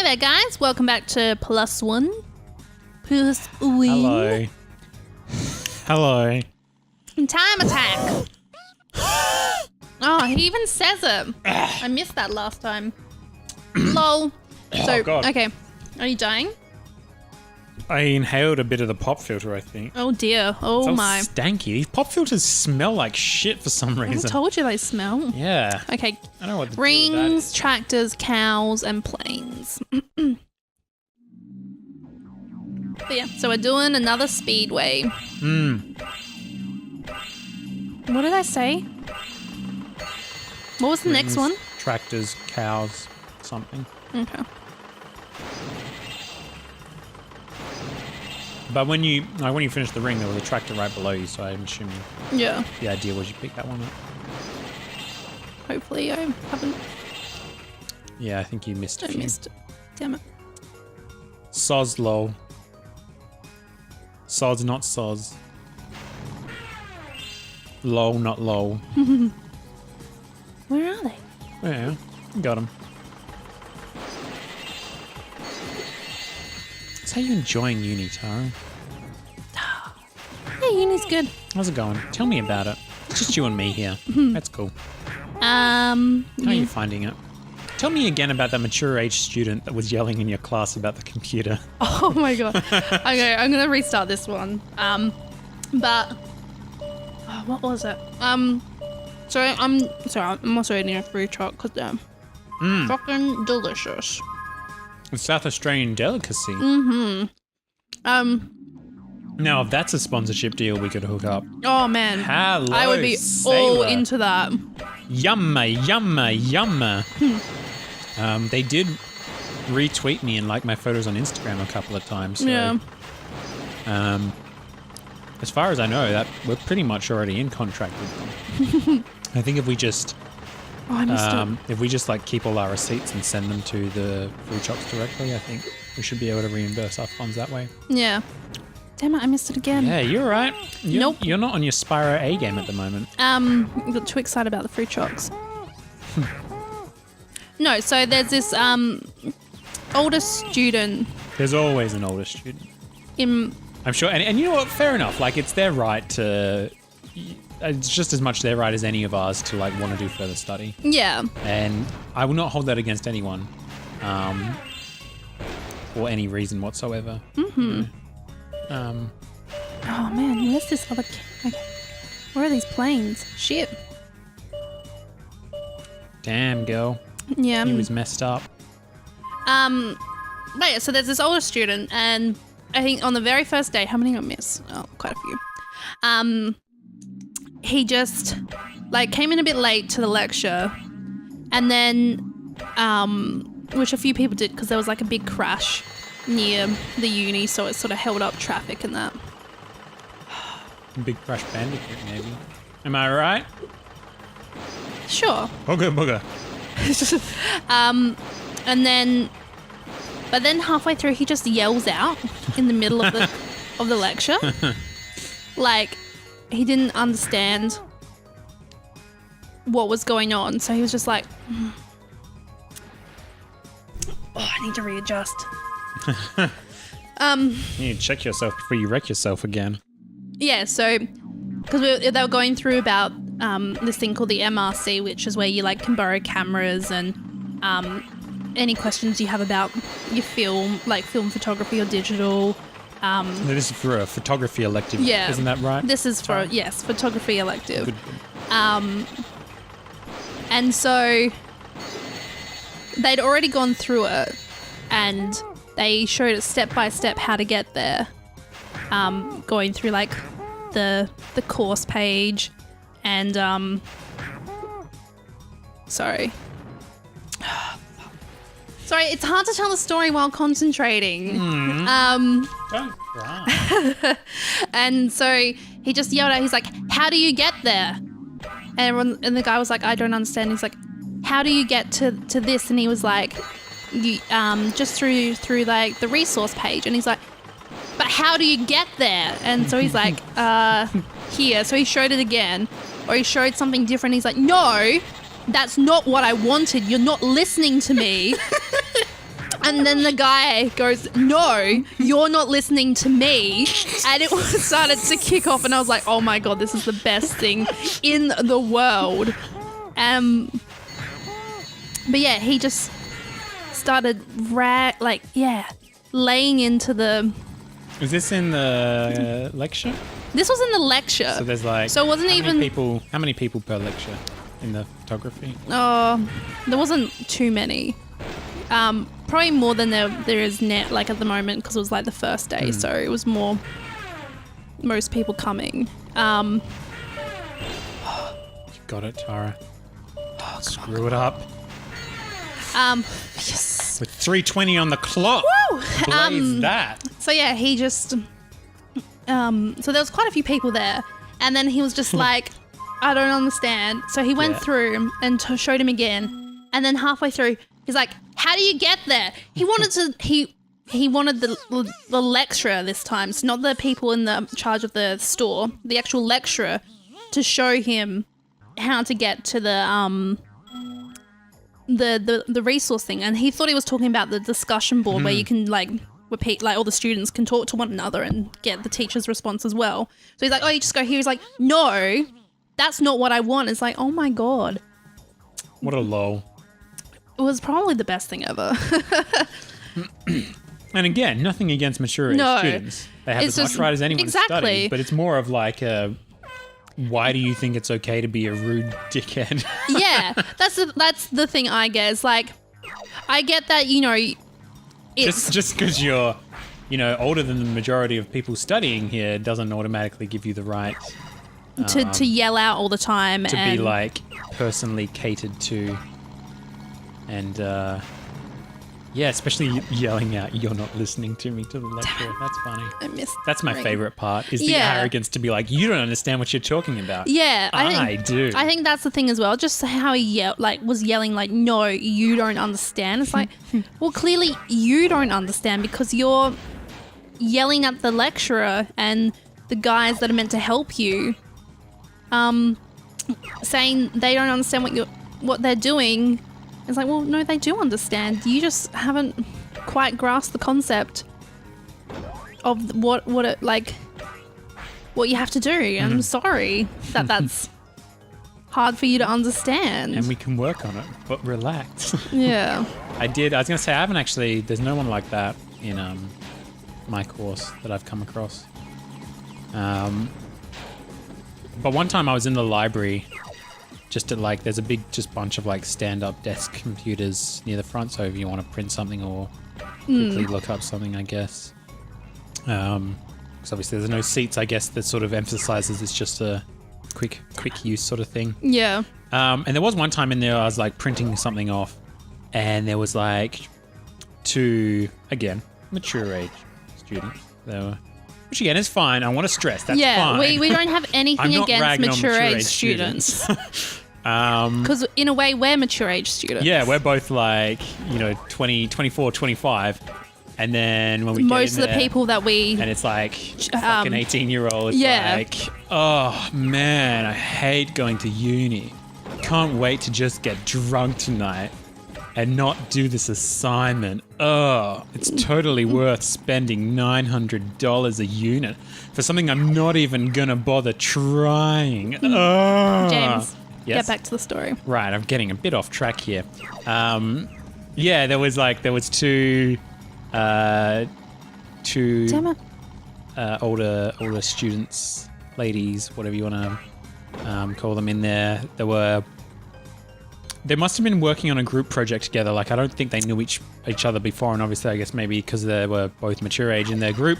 there, guys. Welcome back to Plus One. Plus One. Hello. Hello. Time attack. Oh, he even says it. I missed that last time. Lol. So, God. okay. Are you dying? I inhaled a bit of the pop filter, I think. Oh dear. Oh So my. stanky. These pop filters smell like shit for some I reason. told you they smell. Yeah. Okay. I don't know what the deal with that Rings, is. tractors, cows, and planes. But yeah, so we're doing another speedway. What did I say? What was the next one? Tractors, cows, something. Okay. But when you finished the ring, there was a tractor right below you, so I'm assuming Yeah. the idea was you pick that one up. Hopefully I haven't. Yeah, I think you missed a I few. missed it. Damn it. Soz lol. Soz not soz. Lol not lol. Where are they? Yeah, got him. So how you enjoying uni, Tara? Hey, uni's good. How's it going? Tell me about it. It's just you and me here. That's cool. How are you finding it? Tell me again about that mature age student that was yelling in your class about the computer. Oh my god. Okay, I'm gonna restart this one. But what was it? I'm also eating a fruit truck because they're fucking delicious. A South Australian delicacy. Now, if that's a sponsorship deal, we could hook up. Oh man. Hello, I would be all sailor. into that. Yumma, yumma, yumma. They did retweet me and like my photos on Instagram a couple of times. So, Yeah. as far as I know, that we're pretty much already in contract with them. I think if we just Oh, I missed it. if we just like keep all our receipts and send them to the food shops directly, I think we should be able to reimburse our funds that way. Yeah. Damn it, I missed it again. Yeah, you're right. Nope. You're not on your Spyro A game at the moment. I got too excited about the fruit trucks. No, so there's this older student There's always an older student. in. I'm sure, and you know what? Fair enough. Like, it's their right to. It's just as much their right as any of ours to like want to do further study, Yeah. and I will not hold that against anyone, for any reason whatsoever. Oh man, where's this other kid? Okay. Where are these planes? Shit. Damn, girl, Yeah. he was messed up. But yeah, so there's this older student, and I think on the very first day, how many I missed? Oh, quite a few. He just like came in a bit late to the lecture, and then, which a few people did because there was like a big crash near the uni, so it sort of held up traffic and that. Big Crash Bandicoot, maybe. Am I right? Sure. Booger, booger. But then halfway through, he just yells out in the middle of the lecture, like he didn't understand what was going on. So he was just like, "Oh, I need to readjust." You need to check yourself before you wreck yourself again. Yeah. So because they were going through about this thing called the MRC, which is where you like can borrow cameras and any questions you have about your film, like film photography or digital. No, this is for a photography elective, Yeah. isn't that right? This is for, yes, photography elective. Good. And so they'd already gone through it and they showed it step by step how to get there. Going through like the course page and sorry, it's hard to tell the story while concentrating. Don't cry. And so he just yelled out, he's like, "How do you get there?" And the guy was like, "I don't understand." He's like, "How do you get to this?" And he was like, "You just through like the resource page." And he's like, "But how do you get there?" And so he's like, "Here." So he showed it again, or he showed something different. He's like, "No, that's not what I wanted. You're not listening to me." And then the guy goes, no, you're not listening to me. And it started to kick off and I was like, oh my God, this is the best thing in the world. But yeah, he just started laying into the... Is this in the lecture? This was in the lecture. So there's like... So it wasn't how many people per lecture in the photography? There wasn't too many. Probably more than there is net like at the moment because it was like the first day. So it was most people coming. You got it, Tara. Screw it up. Yes. With 3:20 on the clock. Woo! Blaze that. So yeah, he just... so there was quite a few people there. And then he was just like, I don't understand. So he went through and showed him again. And then halfway through, he's like, how do you get there? He wanted to... He wanted the lecturer this time. So not the people in the charge of the store. The actual lecturer to show him how to get to the resource thing. And he thought he was talking about the discussion board where you can like repeat, like all the students can talk to one another and get the teacher's response as well. So he's like, oh, you just go here. He's like, no, that's not what I want. It's like, oh my God. What a lull. It was probably the best thing ever. And again, nothing against mature age students. They have as much right as anyone to study, but it's more of like why do you think it's okay to be a rude dickhead? Yeah, that's the thing I get. It's like, I get that, you know, it's... Just because you're, you know, older than the majority of people studying here doesn't automatically give you the right... to yell out all the time. To be like personally catered to. And yeah, especially yelling out, you're not listening to me to the lecturer. That's funny. That's my favorite part, is the arrogance to be like, you don't understand what you're talking about. Yeah. I do. I think that's the thing as well. Just how he was yelling like, no, you don't understand. It's like, well, clearly you don't understand because you're yelling at the lecturer and the guys that are meant to help you, saying they don't understand what they're doing. It's like, well, no, they do understand. You just haven't quite grasped the concept of what you have to do. I'm sorry that's hard for you to understand. And we can work on it, but relax. Yeah. I was going to say, I haven't actually, there's no one like that in my course that I've come across. But one time I was in the library, just at like, there's a big bunch of like stand-up desk computers near the front, so if you want to print something or quickly look up something, I guess. Because obviously there's no seats, I guess, that sort of emphasizes it's just a quick use sort of thing. Yeah. And there was one time in there I was like printing something off, and there was like two, again, mature age students. They were, which again is fine. I want to stress that's fine. Yeah, we don't have anything against mature age students. Because in a way, we're mature age students. Yeah, we're both like, 24, 25. And then when we most get in of the people that we... And it's like fucking 18-year-old. It's like, oh man, I hate going to uni. Can't wait to just get drunk tonight and not do this assignment. Oh, it's totally worth spending $900 a unit for something I'm not even gonna bother trying. Oh. James, yes? Get back to the story. Right, I'm getting a bit off track here. Yeah, there was two older students, ladies, whatever you want to call them, in there. They must have been working on a group project together. Like, I don't think they knew each other before, and obviously I guess maybe because they were both mature age in their group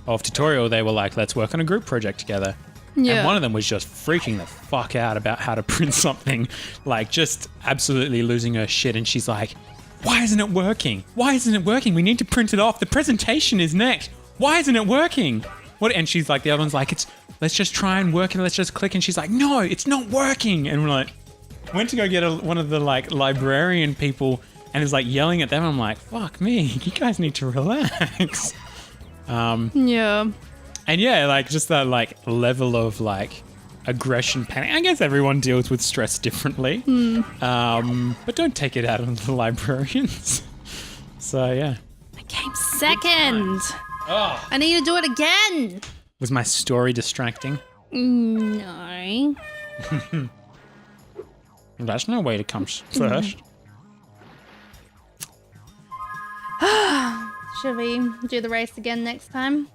of tutorial, they were like, let's work on a group project together. Yeah. And one of them was just freaking the fuck out about how to print something, like just absolutely losing her shit. And she's like, why isn't it working? Why isn't it working? We need to print it off. The presentation is next. Why isn't it working? What? And she's like, the other one's like, let's just try and work and let's just click. And she's like, no, it's not working. And we're like, went to go get one of the like librarian people and is like yelling at them. I'm like, fuck me, you guys need to relax. Yeah. And yeah, like just that like level of like aggression, panic. I guess everyone deals with stress differently. But don't take it out on the librarians. So, yeah. I came second. Oh. I need to do it again. Was my story distracting? No. That's no way to come first. Should we do the race again next time?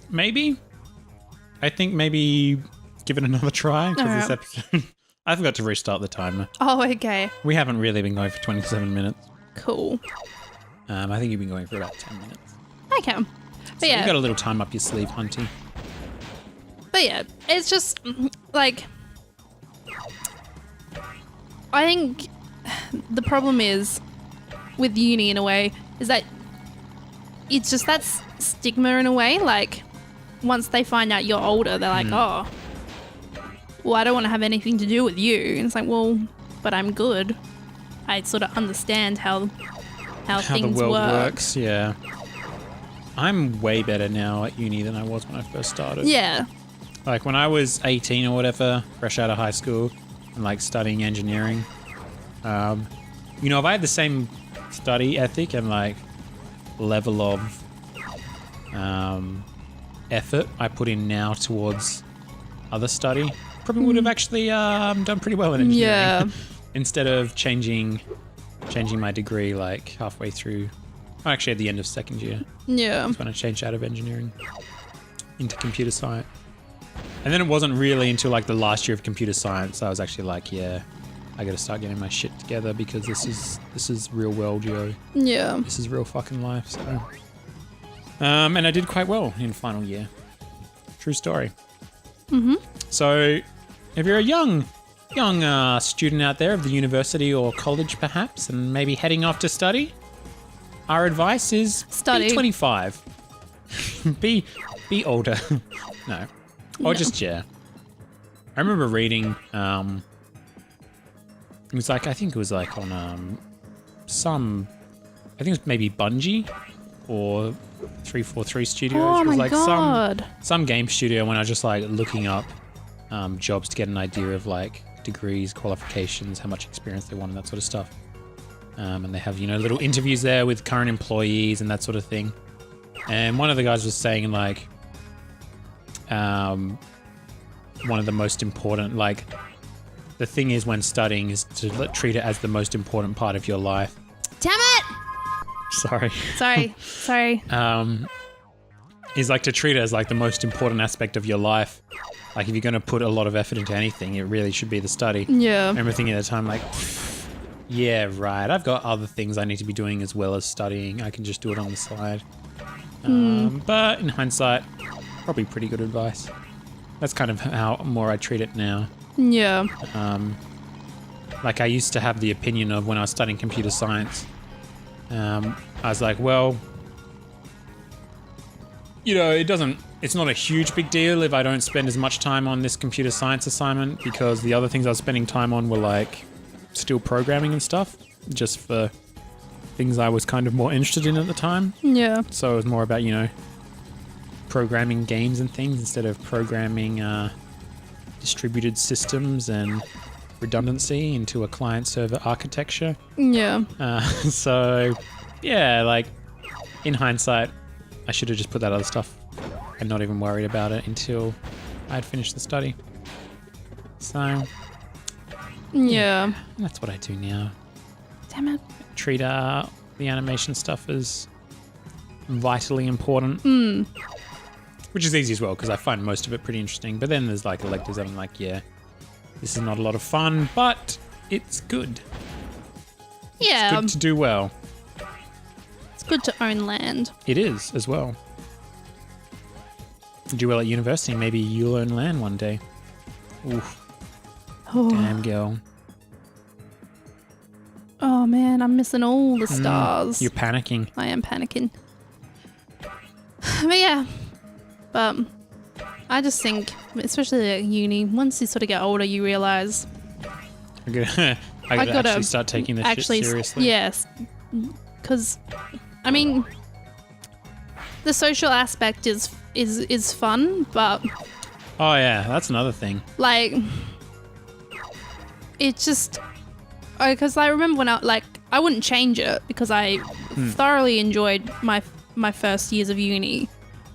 Maybe. I think maybe give it another try because this Alright. episode. I forgot to restart the timer. Oh, okay. We haven't really been going for 27 minutes. Cool. I think you've been going for about 10 minutes. Okay. But So yeah. you got a little time up your sleeve, Hunty. But yeah, it's just like I think the problem is with uni in a way is that it's just that stigma in a way. Like once they find out you're older, they're like, oh, well, I don't want to have anything to do with you. And it's like, well, but I'm good. I sort of understand how things the world work. works, yeah. I'm way better now at uni than I was when I first started. Yeah. Like when I was 18 or whatever, fresh out of high school and like studying engineering, you know, if I had the same study ethic and like level of effort I put in now towards other study, probably would have actually done pretty well in engineering. Yeah. Instead of changing my degree like halfway through, well, actually at the end of second year. Yeah. That's when I changed out of engineering into computer science. And then it wasn't really until like the last year of computer science I was actually like, yeah, I gotta start getting my shit together because this is real world, yo. Yeah. This is real fucking life. So, and I did quite well in final year. True story. So, if you're a young student out there of the university or college perhaps, and maybe heading off to study, our advice is Study. be 25. be older. No. Or just, yeah. I remember reading, it was like, I think it was like on I think it was maybe Bungie or 343 Studios. Oh It was my like God. some game studio when I was just like looking up jobs to get an idea of like degrees, qualifications, how much experience they want and that sort of stuff. And they have, you know, little interviews there with current employees and that sort of thing. And one of the guys was saying like, one of the most important, like, the thing is when studying is to treat it as the most important part of your life. Damn it! Sorry. Sorry. Is like to treat it as like the most important aspect of your life. Like if you're going to put a lot of effort into anything, it really should be the study. Yeah. I remember thinking at the time like, yeah, right. I've got other things I need to be doing as well as studying. I can just do it on the side. But in hindsight, probably pretty good advice. That's kind of how more I treat it now. Yeah. Like I used to have the opinion of when I was studying computer science, I was like, well, you know, it's not a huge big deal if I don't spend as much time on this computer science assignment because the other things I was spending time on were like still programming and stuff, just for things I was kind of more interested in at the time. Yeah. So it was more about, you know, programming games and things instead of programming distributed systems and redundancy into a client-server architecture. Yeah. So, yeah, like, in hindsight, I should have just put that other stuff and not even worried about it until I had finished the study. So, Yeah. that's what I do now. Damn it. Treat the animation stuff as vitally important. Which is easy as well, because I find most of it pretty interesting. But then there's like electives that I'm like, yeah, this is not a lot of fun, but it's good. Yeah. Good to do well. It's good to own land. It is, as well. Do well at university, maybe you'll own land one day. Oof. Oh. Damn, girl. Oh man, I'm missing all the stars. You're panicking. I am panicking. But yeah. But I just think, especially at uni, once you sort of get older, you realise I gotta actually start taking this shit seriously. Yes. Because, I mean, the social aspect is fun, but Oh yeah, that's another thing. like, it's just, because I remember when I I wouldn't change it because I thoroughly enjoyed my first years of uni.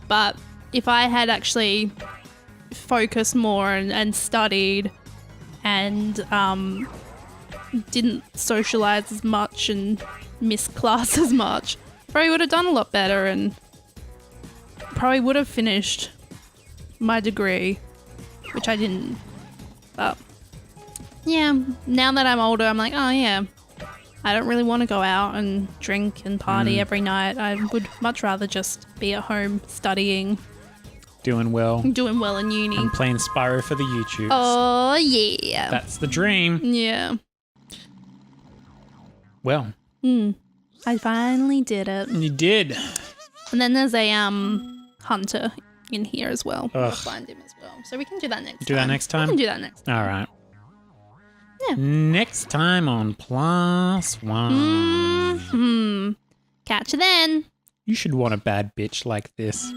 But if I had actually focused more and studied and didn't socialize as much and miss class as much, probably would have done a lot better and probably would have finished my degree, which I didn't. But yeah, now that I'm older, I'm like, oh yeah, I don't really want to go out and drink and party every night. I would much rather just be at home studying. Doing well In uni. and playing Spyro for the YouTube. Oh, yeah. That's the dream. Yeah. Well. I finally did it. You did. And then there's a hunter in here as well. Ugh. We'll find him as well. So we can do that next time. Do that next time? We can do that next time. All right. Yeah. Next time on Plus One. Catch you then. You should want a bad bitch like this.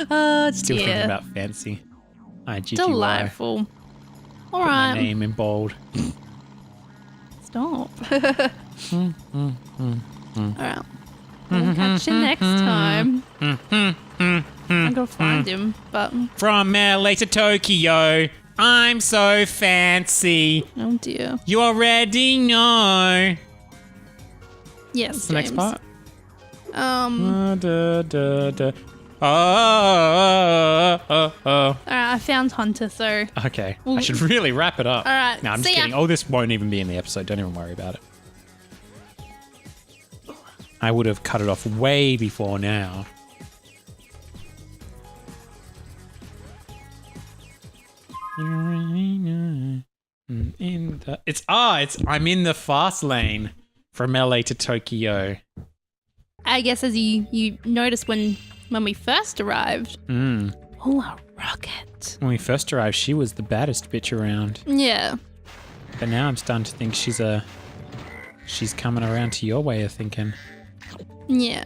Oh, Still dear. thinking about fancy. IGGY. Delightful. All Put right. my name in bold. Stop. All right. We'll catch you next time. I'm gonna find him, but From LA to Tokyo, I'm so fancy. oh dear. You already know. Yes, What's the next James. part? Oh. All right, I found Hunter, so Okay, I should really wrap it up. All right, No, I'm just see ya. kidding. Oh, this won't even be in the episode. Don't even worry about it. I would have cut it off way before now. I'm in the fast lane from LA to Tokyo. I guess as you noticed when we first arrived. Oh, a rocket. When we first arrived, she was the baddest bitch around. Yeah. But now I'm starting to think she's coming around to your way of thinking. Yeah.